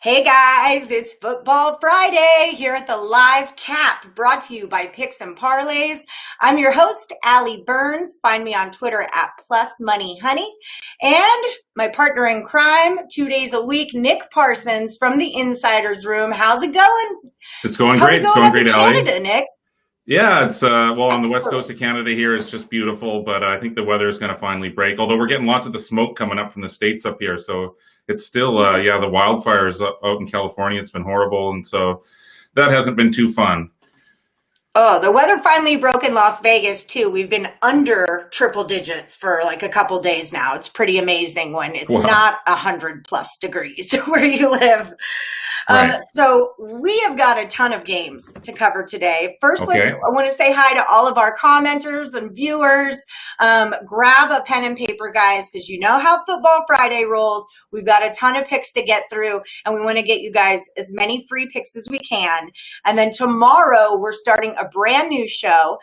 Hey guys, it's Football Friday here at the Live Cap, brought to you by Picks and Parlays. I'm your host, Allie Burns. Find me on Twitter at +moneyhoney. And my partner in crime, 2 days a week, Nick Parsons from the Insiders Room. How's it going? It's going How's great. it It's going going up in great, Allie. Canada, Nick? Yeah, it's on the west Excellent. coast of Canada here, it's just beautiful, but I think the weather is going to finally break. Although we're getting lots of the smoke coming up from the States up here, so it's still, the wildfires out in California, it's been horrible, and so that hasn't been too fun. Oh, the weather finally broke in Las Vegas too. We've been under triple digits for like a couple days now. It's pretty amazing when it's Wow. not 100+ degrees where you live. Right. So we have got a ton of games to cover today. First, Okay. I want to say hi to all of our commenters and viewers. Grab a pen and paper, guys, because you know how Football Friday rolls. We've got a ton of picks to get through, and we want to get you guys as many free picks as we can. And then tomorrow, we're starting a brand new show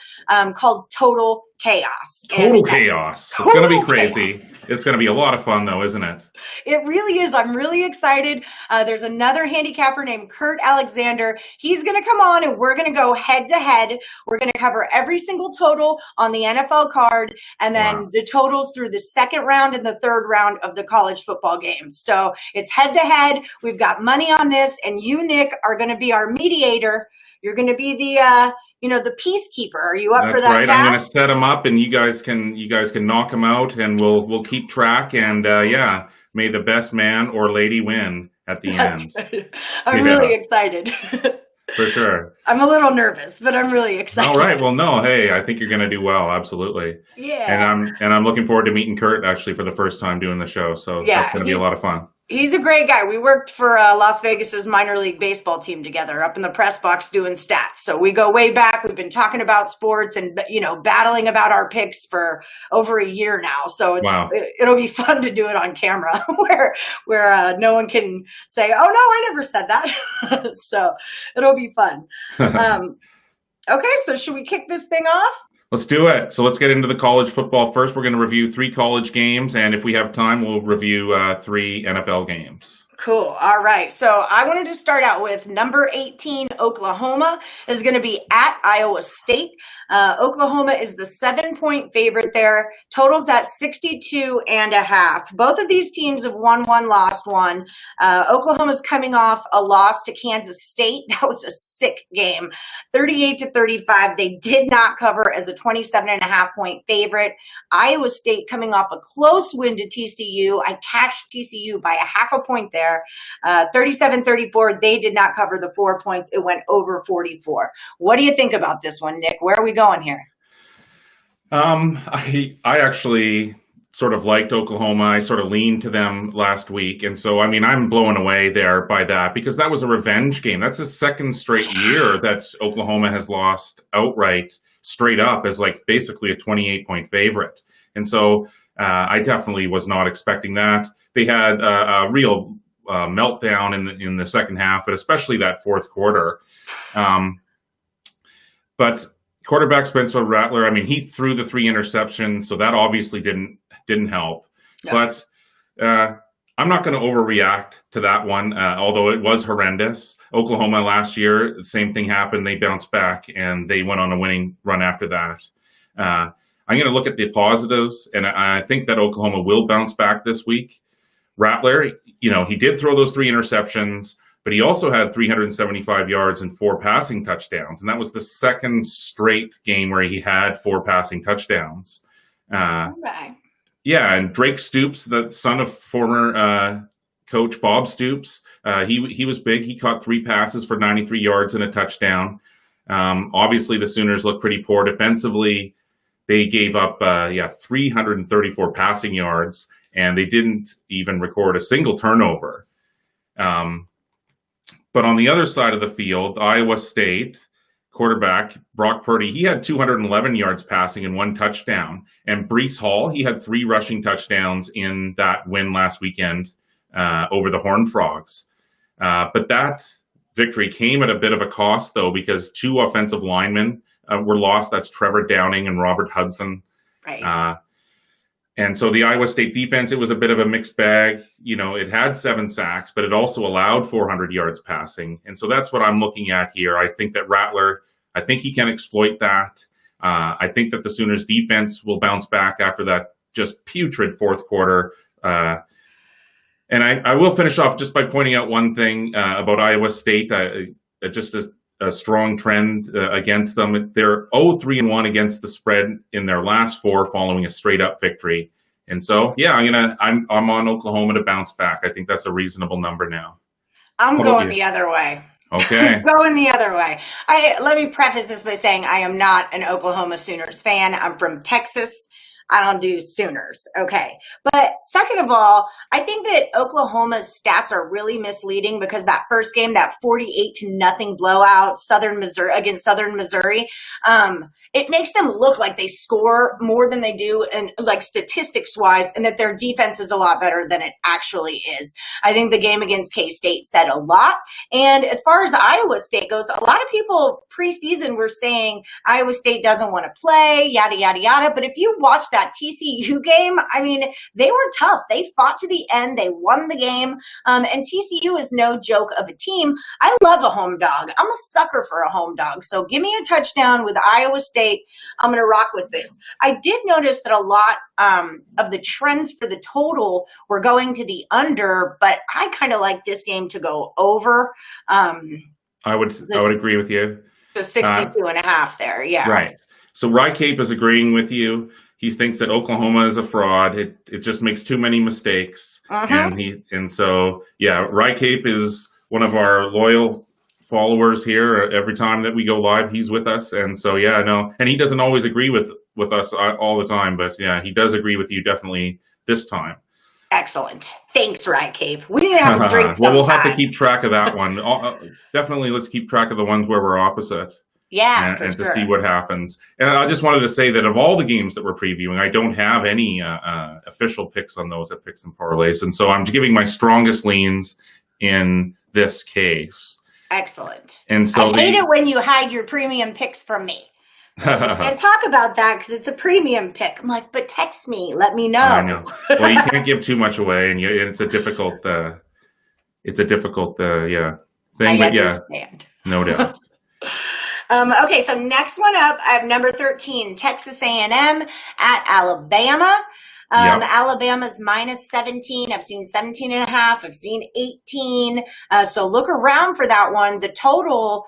called Total Chaos. Total chaos. It's going to be crazy. It's going to be a lot of fun, though, isn't it? It really is. I'm really excited. There's another handicapper named Kurt Alexander. He's going to come on and we're going to go head to head. We're going to cover every single total on the NFL card and then the totals through the second round and the third round of the college football games. So it's head to head. We've got money on this, and you, Nick, are going to be our mediator. You're going to be the peacekeeper. Are you up That's for that? right. I'm going to set them up, and you guys can knock them out, and we'll keep track. And may the best man or lady win at the end. I'm really excited. For sure. I'm a little nervous, but I'm really excited. All right. Well, no. Hey, I think you're going to do well. Absolutely. Yeah. And I'm looking forward to meeting Kurt actually for the first time doing the show. So that's going to be a lot of fun. He's a great guy. We worked for Las Vegas's minor league baseball team together up in the press box doing stats. So we go way back. We've been talking about sports and, battling about our picks for over a year now. So it'll be fun to do it on camera where no one can say, oh, no, I never said that. So it'll be fun. Okay, so should we kick this thing off? Let's do it. So let's get into the college football first. We're going to review 3 college games, and if we have time, we'll review 3 NFL games. Cool. All right. So I wanted to start out with number 18, Oklahoma is going to be at Iowa State. Oklahoma is the 7-point favorite there. Totals at 62.5. Both of these teams have won one, lost one. Oklahoma's coming off a loss to Kansas State. That was a sick game. 38-35. They did not cover as a 27.5-point favorite. Iowa State coming off a close win to TCU. I cashed TCU by a half a point there. 37-34, they did not cover the 4 points. It went over 44. What do you think about this one, Nick? Where are we going here? I actually sort of liked Oklahoma. I sort of leaned to them last week. And so, I'm blown away there by that because that was a revenge game. That's the second straight year that Oklahoma has lost outright, straight up, as like basically a 28-point favorite. And so I definitely was not expecting that. They had a real meltdown in the second half, but especially that fourth quarter. But quarterback Spencer Rattler, he threw the 3 interceptions, so that obviously didn't help. No. But I'm not going to overreact to that one, although it was horrendous. Oklahoma last year, the same thing happened. They bounced back, and they went on a winning run after that. I'm going to look at the positives, and I think that Oklahoma will bounce back this week. Rattler, he did throw those 3 interceptions, but he also had 375 yards and 4 passing touchdowns. And that was the second straight game where he had 4 passing touchdowns. Okay. Yeah, and Drake Stoops, the son of former coach Bob Stoops, he was big. He caught 3 passes for 93 yards and a touchdown. Obviously, the Sooners look pretty poor defensively. They gave up 334 passing yards, and they didn't even record a single turnover. But on the other side of the field, Iowa State quarterback Brock Purdy, he had 211 yards passing and 1 touchdown. And Breece Hall, he had 3 rushing touchdowns in that win last weekend over the Horned Frogs. But that victory came at a bit of a cost, though, because 2 offensive linemen were lost. That's Trevor Downing and Robert Hudson. Right. And so the Iowa State defense, it was a bit of a mixed bag. It had 7 sacks, but it also allowed 400 yards passing. And so that's what I'm looking at here. I think that Rattler, I think he can exploit that. I think that the Sooners defense will bounce back after that just putrid fourth quarter. And I will finish off just by pointing out one thing about Iowa State, just a strong trend against them. They're 0-3-1 against the spread in their last 4 following a straight-up victory. And so, yeah, I'm on Oklahoma to bounce back. I think that's a reasonable number now. I'm going the other way. Okay. Going the other way. Let me preface this by saying I am not an Oklahoma Sooners fan. I'm from Texas. I don't do Sooners. Okay. But second of all, I think that Oklahoma's stats are really misleading because that first game, that 48-0 blowout against Southern Missouri, it makes them look like they score more than they do, and like statistics wise, and that their defense is a lot better than it actually is. I think the game against K-State said a lot. And as far as Iowa State goes, a lot of people preseason were saying Iowa State doesn't want to play, yada, yada, yada. But if you watch that TCU game, I mean, they were tough. They fought to the end. They won the game. And TCU is no joke of a team. I love a home dog. I'm a sucker for a home dog. So give me a touchdown with Iowa State. I'm going to rock with this. I did notice that a lot of the trends for the total were going to the under, but I kind of like this game to go over. I would agree with you. The 62.5 there. Yeah. Right. So Rye Cape is agreeing with you. He thinks that Oklahoma is a fraud. It just makes too many mistakes. And so Rye Cape is one of our loyal followers here. Every time that we go live, he's with us. And so and he doesn't always agree with us all the time, but he does agree with you definitely this time. Excellent. Thanks, Rye Cape. We need to have a drink sometime. Well, we'll have to keep track of that one. Definitely, let's keep track of the ones where we're opposite. Yeah, and to see what happens. And I just wanted to say that of all the games that we're previewing, I don't have any official picks on those at Picks and Parlays. And so I'm giving my strongest leans in this case. Excellent. And so I hate it when you hide your premium picks from me. And talk about that because it's a premium pick. I'm like, but text me, let me know. I know. Well, you can't give too much away, and it's a difficult, thing. I understand. No doubt. Okay, so next one up, I have number 13, Texas A&M at Alabama. Alabama's minus 17. I've seen 17.5. I've seen 18. So look around for that one. The total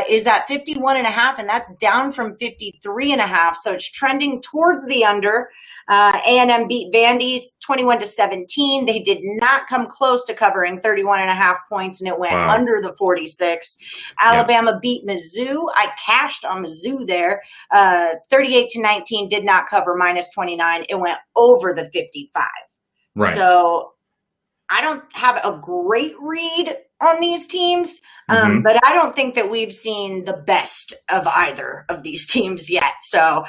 is at 51.5, and that's down from 53.5. So it's trending towards the under. A&M beat Vandy's 21-17. They did not come close to covering 31.5 points, and it went under the 46. Alabama beat Mizzou. I cashed on Mizzou there. 38-19, did not cover, minus 29. It went over the 55. Right. So I don't have a great read on these teams, but I don't think that we've seen the best of either of these teams yet. So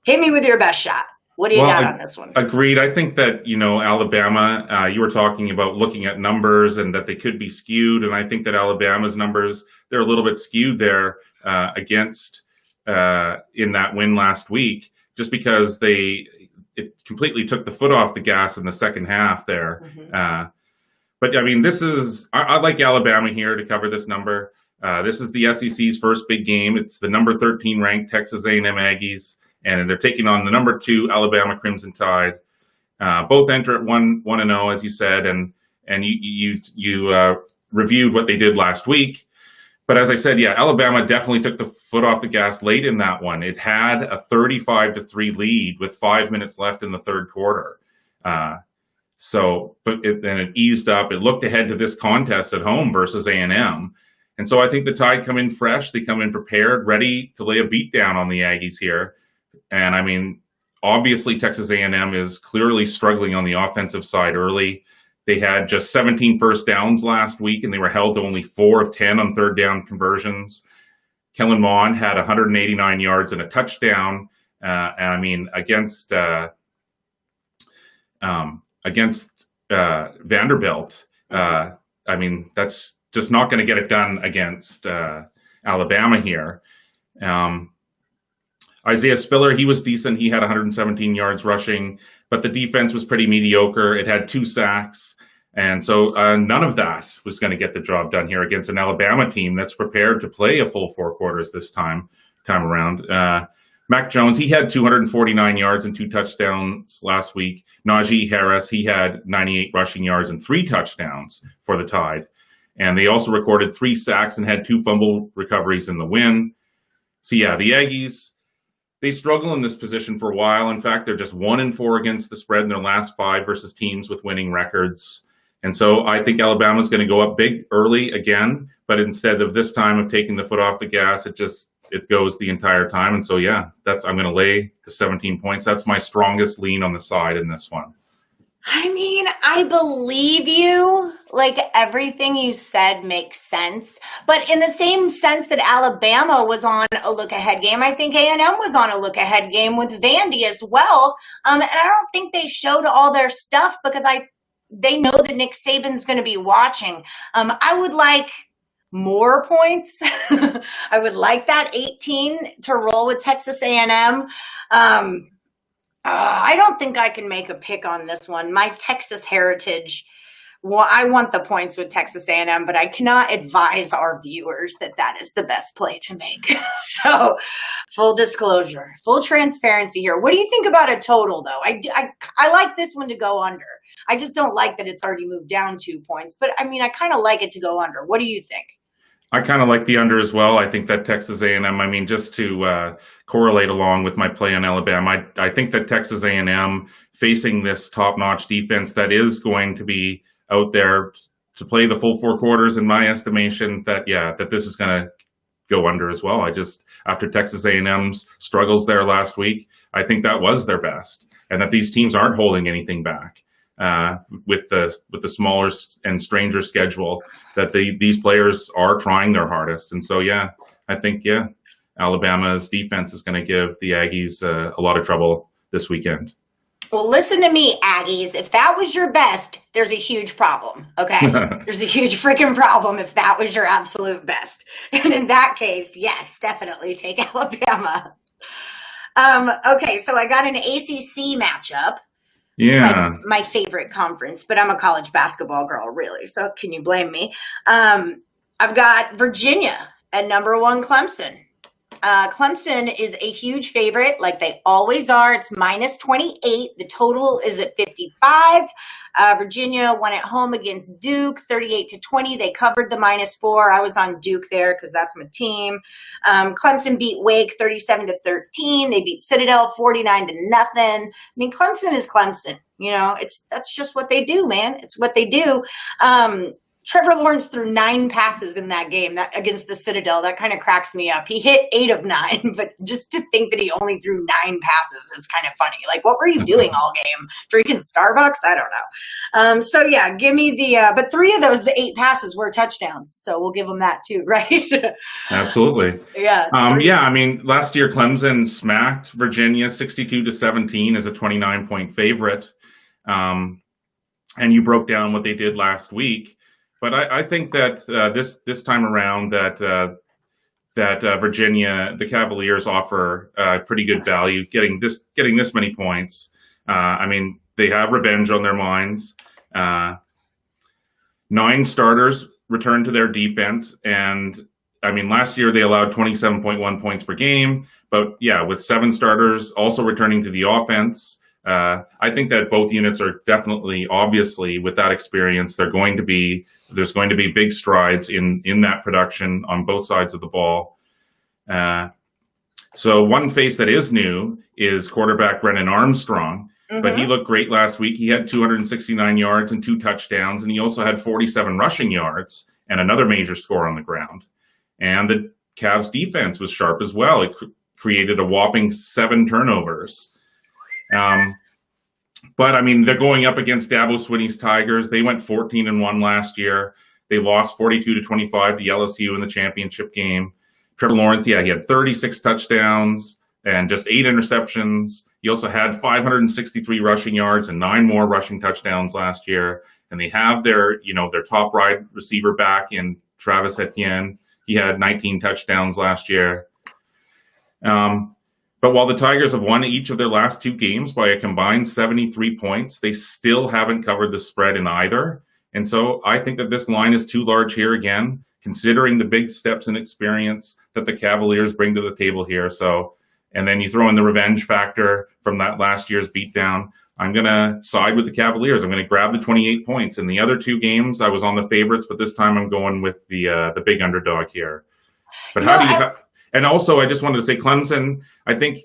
hit me with your best shot. What do you got on this one? Agreed. I think that, Alabama, you were talking about looking at numbers and that they could be skewed. And I think that Alabama's numbers, they're a little bit skewed there against in that win last week, just because it completely took the foot off the gas in the second half there. But I mean, I like Alabama here to cover this number. This is the SEC's first big game. It's the number 13 ranked Texas A&M Aggies. And they're taking on the number 2 Alabama Crimson Tide. Both enter at 1-0, as you said, and you reviewed what they did last week. But as I said, Alabama definitely took the foot off the gas late in that one. It had a 35-3 lead with 5 minutes left in the third quarter. Then it eased up. It looked ahead to this contest at home versus A&M. And so I think the Tide come in fresh. They come in prepared, ready to lay a beat down on the Aggies here. And I mean, obviously Texas A&M is clearly struggling on the offensive side early. They had just 17 first downs last week, and they were held to only 4 of 10 on third down conversions. Kellen Mond had 189 yards and a touchdown. And I mean, against Vanderbilt, I mean, that's just not going to get it done against Alabama here. Isaiah Spiller, he was decent. He had 117 yards rushing. but the defense was pretty mediocre. It had 2 sacks. And so none of that was going to get the job done here against an Alabama team that's prepared to play a full 4 quarters this time around. Mac Jones, he had 249 yards and 2 touchdowns last week. Najee Harris, he had 98 rushing yards and 3 touchdowns for the Tide. And they also recorded 3 sacks and had 2 fumble recoveries in the win. So yeah, the Aggies, they struggle in this position for a while. In fact, they're just 1-4 against the spread in their last 5 versus teams with winning records. And so I think Alabama's going to go up big early again, but instead of this time of taking the foot off the gas, it goes the entire time. And so, yeah, I'm going to lay the 17 points. That's my strongest lean on the side in this one. I mean, I believe you. Like, everything you said makes sense. But in the same sense that Alabama was on a look-ahead game, I think A&M was on a look-ahead game with Vandy as well. And I don't think they showed all their stuff because they know that Nick Saban's going to be watching. I would like more points. I would like that 18 to roll with Texas A&M. I don't think I can make a pick on this one. My Texas heritage, I want the points with Texas A&M, but I cannot advise our viewers that is the best play to make. So, full disclosure, full transparency here. What do you think about a total, though? I like this one to go under. I just don't like that it's already moved down 2 points. But, I mean, I kind of like it to go under. What do you think? I kind of like the under as well. I think that Texas A&M, I mean, just to correlate along with my play on Alabama, I think that Texas A&M facing this top-notch defense that is going to be out there to play the full 4 quarters, in my estimation, that this is going to go under as well. After Texas A&M's struggles there last week, I think that was their best, and that these teams aren't holding anything back. With the smaller and stranger schedule, that these players are trying their hardest. And so, I think, Alabama's defense is going to give the Aggies a lot of trouble this weekend. Well, listen to me, Aggies. If that was your best, there's a huge problem, okay? There's a huge freaking problem if that was your absolute best. And in that case, yes, definitely take Alabama. Okay, so I got an ACC matchup. Yeah. It's my favorite conference, but I'm a college basketball girl, really. So can you blame me? I've got Virginia at number 1, Clemson. Clemson is a huge favorite, like they always are. It's minus 28. The total is at 55. Virginia won at home against Duke, 38-20. They covered the -4. I was on Duke there because that's my team. Clemson beat Wake 37-13. They beat Citadel 49-0. I mean, Clemson is Clemson. You know, that's just what they do, man. It's what they do. Trevor Lawrence threw 9 passes in that game against the Citadel. That kind of cracks me up. He hit 8 of 9, but just to think that he only threw 9 passes is kind of funny. Like, what were you doing all game? Drinking Starbucks? I don't know. So yeah, give me but 3 of those 8 passes were touchdowns. So we'll give them that too, right? Absolutely. Yeah. I mean, last year Clemson smacked Virginia 62-17 as a 29-point favorite. And you broke down what they did last week. But I think that this time around that Virginia, the Cavaliers offer pretty good value, getting this many points. I mean, they have revenge on their minds. 9 starters returned to their defense, and I mean, last year they allowed 27.1 points per game. But yeah, with 7 starters also returning to the offense. I think that both units are definitely, obviously, with that experience, there's going to be big strides in that production on both sides of the ball. So one face that is new is quarterback Brennan Armstrong, but he looked great last week. He had 269 yards and 2 touchdowns, and he also had 47 rushing yards and another major score on the ground. And the Cavs defense was sharp as well. It created a whopping 7 turnovers. But I mean, they're going up against Dabo Swinney's Tigers. They went 14-1 last year. They lost 42-25 to LSU in the championship game. Trevor Lawrence, he had 36 touchdowns and just 8 interceptions. He also had 563 rushing yards and 9 more rushing touchdowns last year. And they have their top wide receiver back in Travis Etienne. He had 19 touchdowns last year. But But while the Tigers have won each of their last 2 games by a combined 73 points, they still haven't covered the spread in either. And so I think that this line is too large here again, considering the big steps in experience that the Cavaliers bring to the table here. So, and then you throw in the revenge factor from that last year's beatdown. I'm going to side with the Cavaliers. I'm going to grab the 28 points. In the other 2 games, I was on the favorites, but this time I'm going with the big underdog here. But how do you... And also, I just wanted to say, Clemson, I think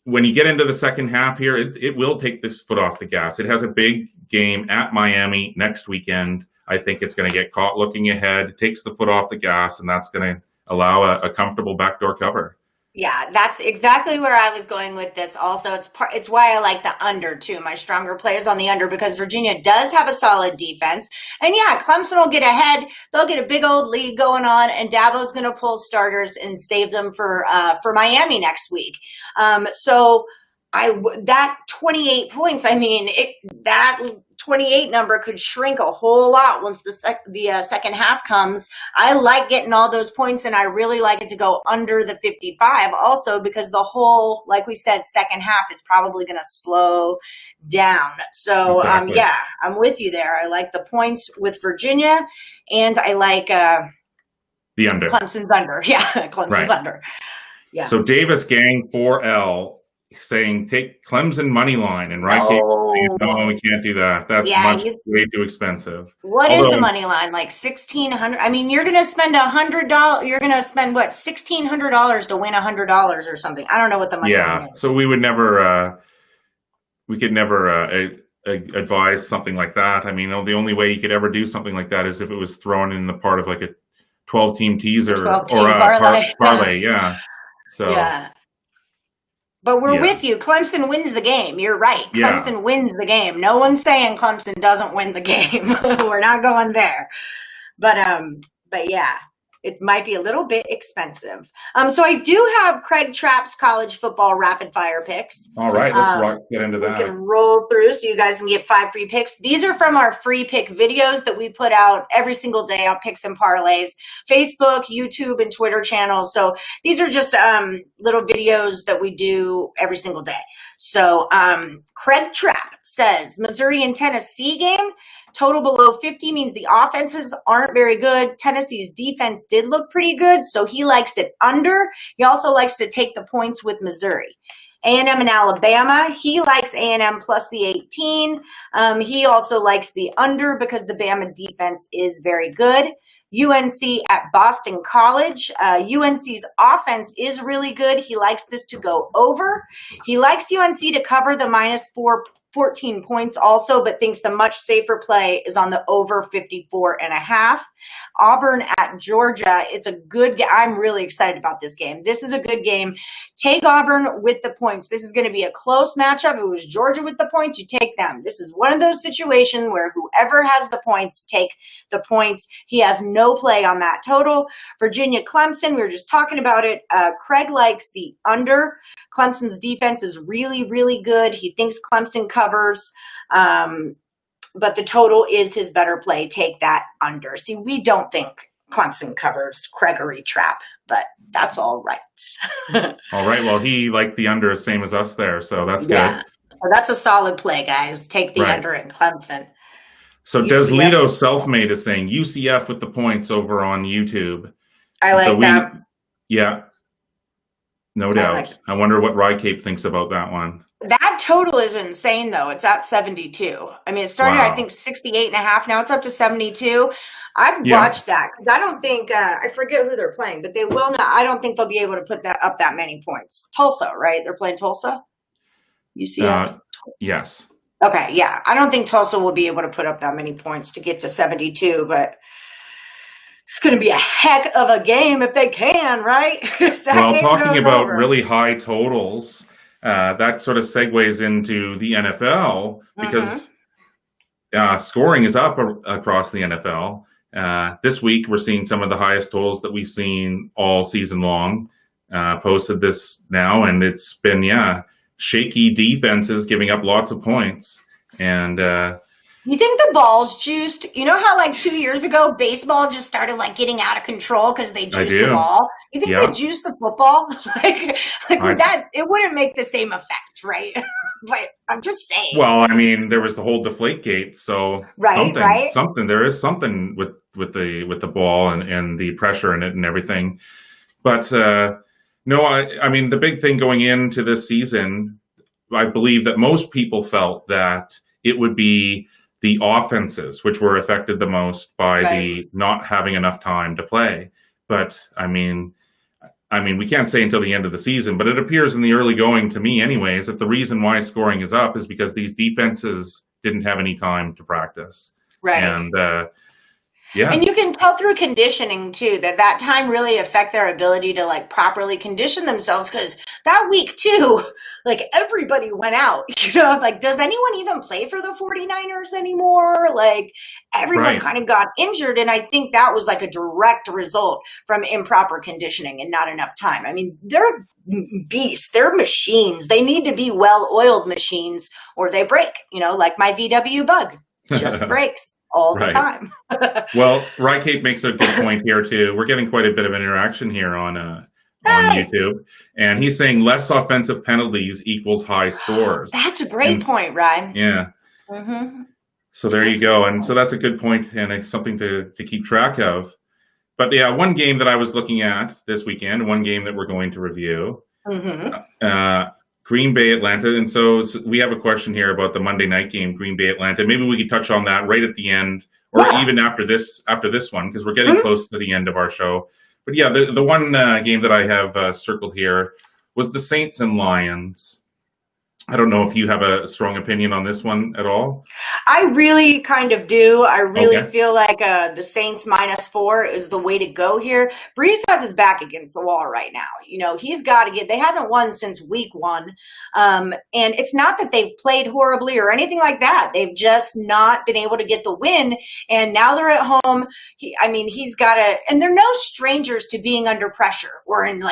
when you get into the second half here, it will take this foot off the gas. It has a big game at Miami next weekend. I think it's going to get caught looking ahead, takes the foot off the gas, and that's going to allow a comfortable backdoor cover. Yeah, that's exactly where I was going with this. Also, it's why I like the under too. My stronger play is on the under because Virginia does have a solid defense. And yeah, Clemson will get ahead. They'll get a big old lead going on, and Dabo's going to pull starters and save them for Miami next week. So that 28 points, I mean, that 28 number could shrink a whole lot once the second half comes. I like getting all those points, and I really like it to go under the 55 also because the whole, like we said, second half is probably going to slow down. So, exactly. Yeah, I'm with you there. I like the points with Virginia, and I like the under. Clemson's under. Yeah, Clemson's under. Yeah. So Davis Gang 4L saying take Clemson money line, and no, we can't do that. That's way too expensive. What is the money line? Like $1,600? I mean, you're going to spend $100. You're going to spend what, $1,600 to win $100 or something? I don't know what the money line is. So we would never, we could never advise something like that. I mean, the only way you could ever do something like that is if it was thrown in the part of like a 12-team teaser or a parlay. Yeah. So. Yeah. But we're with you. Clemson wins the game. You're right. Clemson wins the game. No one's saying Clemson doesn't win the game. We're not going there. But yeah, it might be a little bit expensive. So I do have Craig Trapp's college football rapid fire picks. All right, let's get into that. We can roll through so you guys can get 5 free picks. These are from our free pick videos that we put out every single day on Picks and Parlays, Facebook, YouTube, and Twitter channels. So these are just little videos that we do every single day. So Craig Trapp says Missouri and Tennessee game. Total below 50 means the offenses aren't very good. Tennessee's defense did look pretty good, so he likes it under. He also likes to take the points with Missouri. A&M and Alabama, he likes A&M plus the 18. He also likes the under because the Bama defense is very good. UNC at Boston College. UNC's offense is really good. He likes this to go over. He likes UNC to cover the -14 points also, but thinks the much safer play is on the over 54.5. Auburn at Georgia. It's a good game. I'm really excited about this game. This is a good game. Take Auburn with the points. This is going to be a close matchup. If it was Georgia with the points, you take them. This is one of those situations where whoever has the points, take the points. He has no play on that total. Virginia Clemson, we were just talking about it. Craig likes the under. Clemson's defense is really, really good. He thinks Clemson covers, but the total is his better play. Take that under. See, we don't think Clemson covers, Gregory Trapp, but that's all right. All right. Well, he liked the under same as us there, so that's good. So that's a solid play, guys. Take the under in Clemson. So Deslito Selfmade is saying UCF with the points over on YouTube. I like that. Yeah. No doubt. I wonder what Rycape thinks about that one. That total is insane, though. It's at 72. I mean, it started, I think, 68.5. Now it's up to 72. I'd watch that because I don't think I forget who they're playing, but they will not. I don't think they'll be able to put that up that many points. Tulsa, right? They're playing Tulsa. UCF. Yes. Okay. Yeah, I don't think Tulsa will be able to put up that many points to get to 72, but. It's going to be a heck of a game if they can, right? Well, talking about really high totals, that sort of segues into the NFL because scoring is up across the NFL. This week, we're seeing some of the highest totals that we've seen all season long. Posted this now, and it's been, shaky defenses giving up lots of points. And You think the ball's juiced? You know how like 2 years ago, baseball just started like getting out of control because they juiced the ball? You think they juiced the football? It wouldn't make the same effect, right? But I'm just saying. Well, I mean, there was the whole deflate gate, so something there is something with the ball and the pressure in it and everything. But no, I mean, the big thing going into this season, I believe that most people felt that it would be the offenses which were affected the most by the not having enough time to play. But I mean, we can't say until the end of the season, but it appears in the early going to me anyways that the reason why scoring is up is because these defenses didn't have any time to practice. Right. And and you can tell through conditioning too that time really affect their ability to like properly condition themselves, because that week too, like everybody went out, like does anyone even play for the 49ers anymore? Like everyone kind of got injured, and I think that was like a direct result from improper conditioning and not enough time. I mean, they're beasts, they're machines. They need to be well-oiled machines or they break, like my VW Bug just breaks all the time. Well, Rycape makes a good point here too. We're getting quite a bit of interaction here on YouTube, and he's saying less offensive penalties equals high scores. That's a great point, Ryan. Yeah. Mm-hmm. So there you go, and so that's a good point, and it's something to keep track of. But yeah, one game that I was looking at this weekend, one game that we're going to review. Green Bay, Atlanta. And so we have a question here about the Monday night game, Green Bay, Atlanta. Maybe we could touch on that right at the end, or even after this one, because we're getting close to the end of our show. But yeah, the one game that I have circled here was the Saints and Lions. I don't know if you have a strong opinion on this one at all. I really kind of do. I really feel like the Saints -4 is the way to go here. Breeze has his back against the wall right now. He's got to they haven't won since week 1. And it's not that they've played horribly or anything like that. They've just not been able to get the win. And now they're at home. He's got to, and they're no strangers to being under pressure or in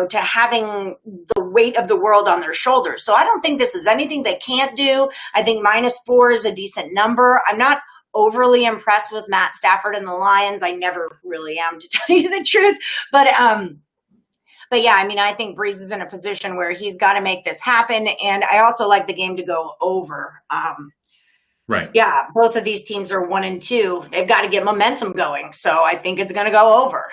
to having the weight of the world on their shoulders. So I don't think this is anything they can't do. I think -4 is a decent number. I'm not overly impressed with Matt Stafford and the Lions. I never really am, to tell you the truth. But yeah, I think Breeze is in a position where he's got to make this happen. And I also like the game to go over. Right. Yeah, both of these teams are 1 and 2. They've got to get momentum going. So I think it's going to go over,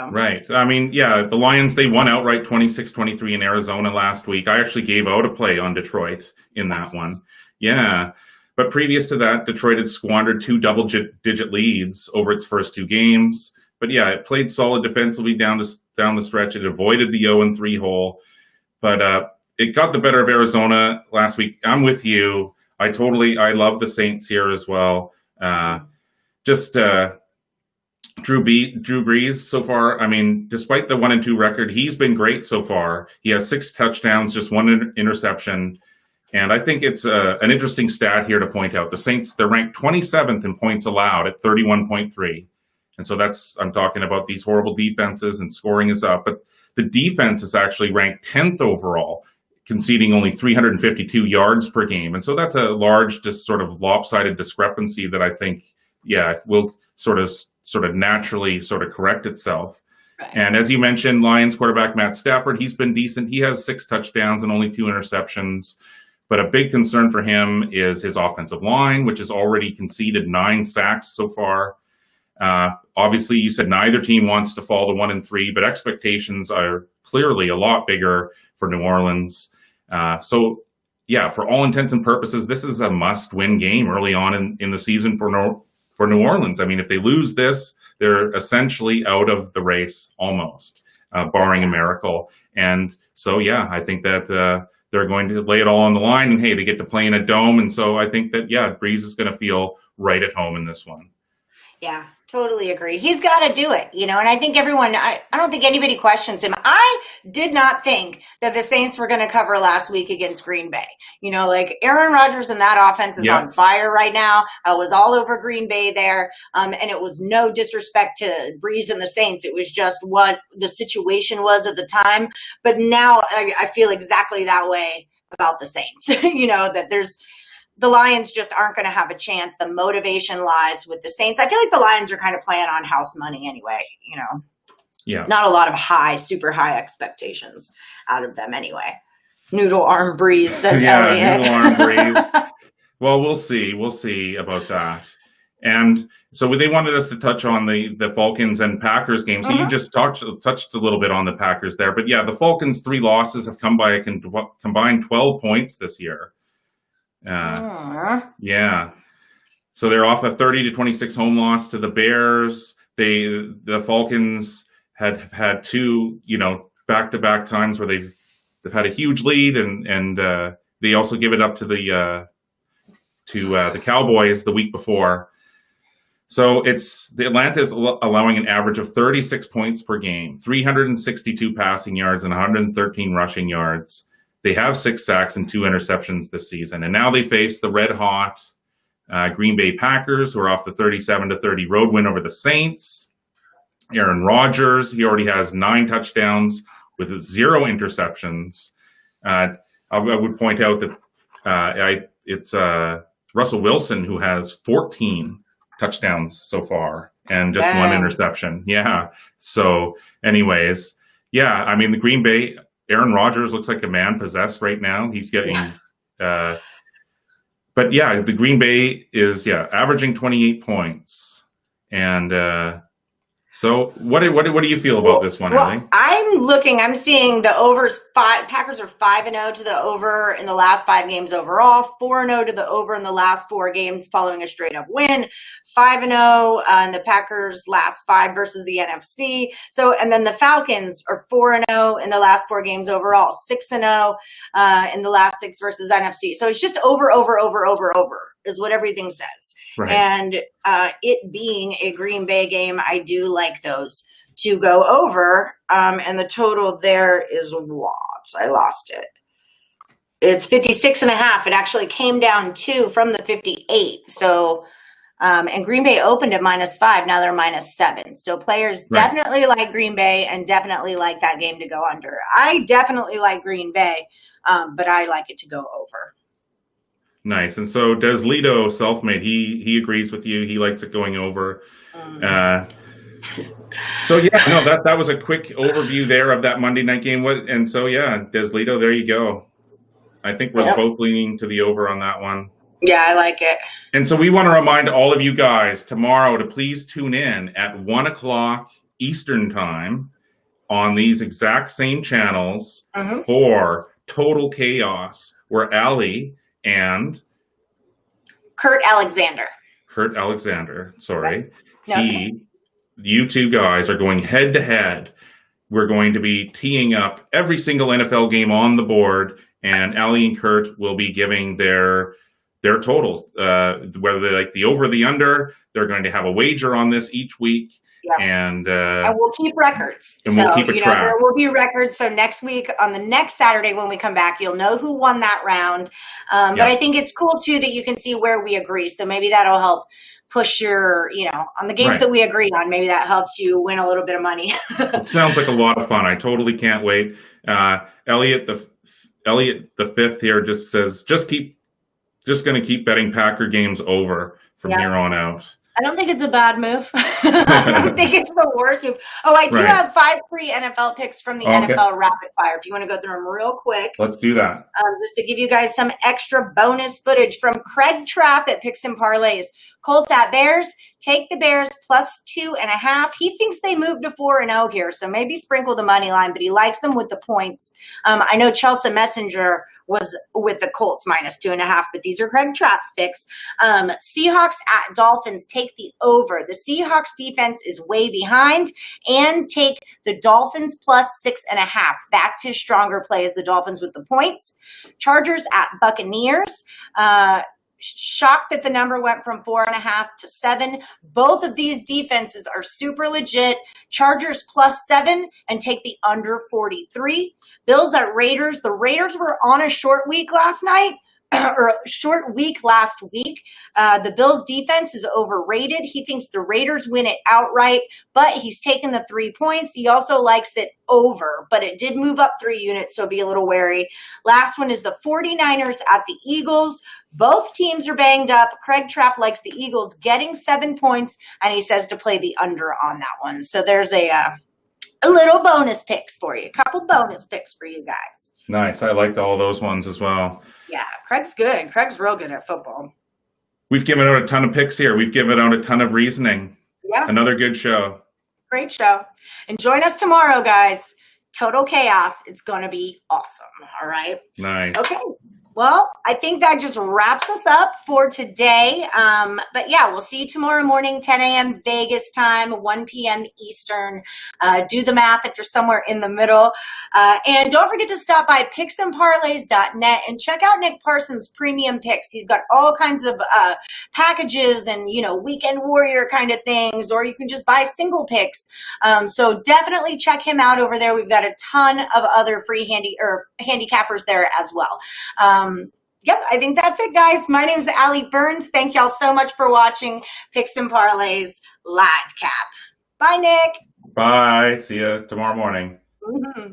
Right. The Lions, they won outright 26-23 in Arizona last week. I actually gave out a play on Detroit in that one. Yeah. But previous to that, Detroit had squandered 2 double-digit leads over its first 2 games. But yeah, it played solid defensively down the stretch. It avoided the 0-3 hole. But it got the better of Arizona last week. I'm with you. I love the Saints here as well. Drew Brees so far. Despite the 1-2 record, he's been great so far. He has 6 touchdowns, just 1 interception. And I think it's an interesting stat here to point out. The Saints, they're ranked 27th in points allowed at 31.3. And so I'm talking about these horrible defenses, and scoring is up. But the defense is actually ranked 10th overall, conceding only 352 yards per game. And so that's a large, just sort of lopsided discrepancy that I think, will sort of naturally sort of correct itself. Right. And as you mentioned, Lions quarterback Matt Stafford, he's been decent. He has 6 touchdowns and only 2 interceptions. But a big concern for him is his offensive line, which has already conceded 9 sacks so far. Obviously, you said neither team wants to fall to 1-3, but expectations are clearly a lot bigger for New Orleans. For all intents and purposes, this is a must-win game early on in the season for New Orleans. If they lose this, they're essentially out of the race almost, barring a miracle. And so, I think that they're going to lay it all on the line. And, hey, they get to play in a dome. And so I think that, Breeze is going to feel right at home in this one. Yeah, totally agree. He's got to do it, and I think I don't think anybody questions him. I did not think that the Saints were going to cover last week against Green Bay. Aaron Rodgers and that offense is on fire right now. I was all over Green Bay there. And it was no disrespect to Breeze and the Saints. It was just what the situation was at the time. But now I feel exactly that way about the Saints, that the Lions just aren't going to have a chance. The motivation lies with the Saints. I feel like the Lions are kind of playing on house money anyway, you know. Yeah. Not a lot of super high expectations out of them anyway. Noodle arm breeze, says Elliot. Noodle arm breeze. Well, we'll see. We'll see about that. And so they wanted us to touch on the Falcons and Packers game. So you just touched a little bit on the Packers there. But yeah, the Falcons' 3 losses have come by a combined 12 points this year. Yeah. So they're off a 30-26 home loss to the Bears. The Falcons had 2, back-to-back times where they've had a huge lead, and they also give it up to the Cowboys the week before. So the Atlanta is allowing an average of 36 points per game, 362 passing yards, and 113 rushing yards. They have 6 sacks and 2 interceptions this season, and now they face the red-hot Green Bay Packers, who are off the 37-30 road win over the Saints. Aaron Rodgers, he already has 9 touchdowns with 0 interceptions. I would point out that it's Russell Wilson who has 14 touchdowns so far and just 1 interception. Yeah. So anyways, I mean, the Green Bay, Aaron Rodgers looks like a man possessed right now. He's getting, but yeah, the Green Bay is, averaging 28 points. And, so what do you feel about this one, Ellie? I'm seeing the overs. Packers are 5-0 to the over in the last 5 games overall, 4-0 to the over in the last 4 games following a straight up win, 5-0 in the Packers' last 5 versus the NFC. So, and then the Falcons are 4-0 in the last 4 games overall, 6-0 in the last 6 versus NFC. So it's just over is what everything says. Right. And it being a Green Bay game, I do like those to go over. And the total there is what? I lost it. It's 56.5. It actually came down 2 from the 58. So, and Green Bay opened at -5. Now they're -7. So players definitely like Green Bay and definitely like that game to go under. I definitely like Green Bay, but I like it to go over. Nice. And so Des Lito, self-made, he agrees with you. He likes it going over. So that was a quick overview there of that Monday night game. And so Des Lito, there you go. I think we're both leaning to the over on that one. Yeah, I like it. And so we want to remind all of you guys tomorrow to please tune in at 1:00 Eastern time on these exact same channels for Total Chaos, where Allie and Kurt Alexander, sorry. No, You 2 guys are going head to head. We're going to be teeing up every single NFL game on the board, and Allie and Kurt will be giving their totals, whether they like the over, the under. They're going to have a wager on this each week. And we'll keep records. And we'll keep a track. There will be records. So next week, on the next Saturday when we come back, you'll know who won that round. But I think it's cool, too, that you can see where we agree. So maybe that'll help push your, on the games that we agree on. Maybe that helps you win a little bit of money. It sounds like a lot of fun. I totally can't wait. Elliot the fifth here just says, just going to keep betting Packer games over from here on out. I don't think it's a bad move. I don't think it's the worst move. Oh, I do have 5 free NFL picks from the NFL Rapid Fire. If you want to go through them real quick. Let's do that. Just to give you guys some extra bonus footage from Craig Trapp at Picks and Parlays. Colts at Bears. Take the Bears +2.5. He thinks they moved to 4-0 here, so maybe sprinkle the money line, but he likes them with the points. I know Chelsea Messenger was with the Colts -2.5, but these are Craig Trapp's picks. Seahawks at Dolphins, take the over. The Seahawks defense is way behind, and take the Dolphins +6.5. That's his stronger play, is the Dolphins with the points. Chargers at Buccaneers. Shocked that the number went from 4.5 to 7. Both of these defenses are super legit. Chargers +7 and take the under 43. Bills at Raiders. The Raiders were on a short week last night, or short week last week. The Bills defense is overrated. He thinks the Raiders win it outright, but he's taken the 3 points. He also likes it over, but it did move up 3 units, so be a little wary. Last one is the 49ers at the Eagles. Both teams are banged up. Craig Trapp likes the Eagles getting 7 points, and he says to play the under on that one. So there's a little bonus picks for you. A couple bonus picks for you guys. Nice. I liked all those ones as well. Yeah, Craig's good. Craig's real good at football. We've given out a ton of picks here. We've given out a ton of reasoning. Yeah. Another good show. Great show. And join us tomorrow, guys. Total chaos. It's going to be awesome. All right. Nice. Okay. Well, I think that just wraps us up for today. But yeah, we'll see you tomorrow morning, 10 a.m. Vegas time, 1 p.m. Eastern. Do the math if you're somewhere in the middle. And don't forget to stop by picksandparlays.net and check out Nick Parsons' premium picks. He's got all kinds of packages and, weekend warrior kind of things, or you can just buy single picks. So definitely check him out over there. We've got a ton of other free handicappers there as well. Yep, I think that's it, guys. My name is Allie Burns. Thank y'all so much for watching Picks and Parlays Live Cap. Bye, Nick. Bye. See you tomorrow morning. Mm-hmm.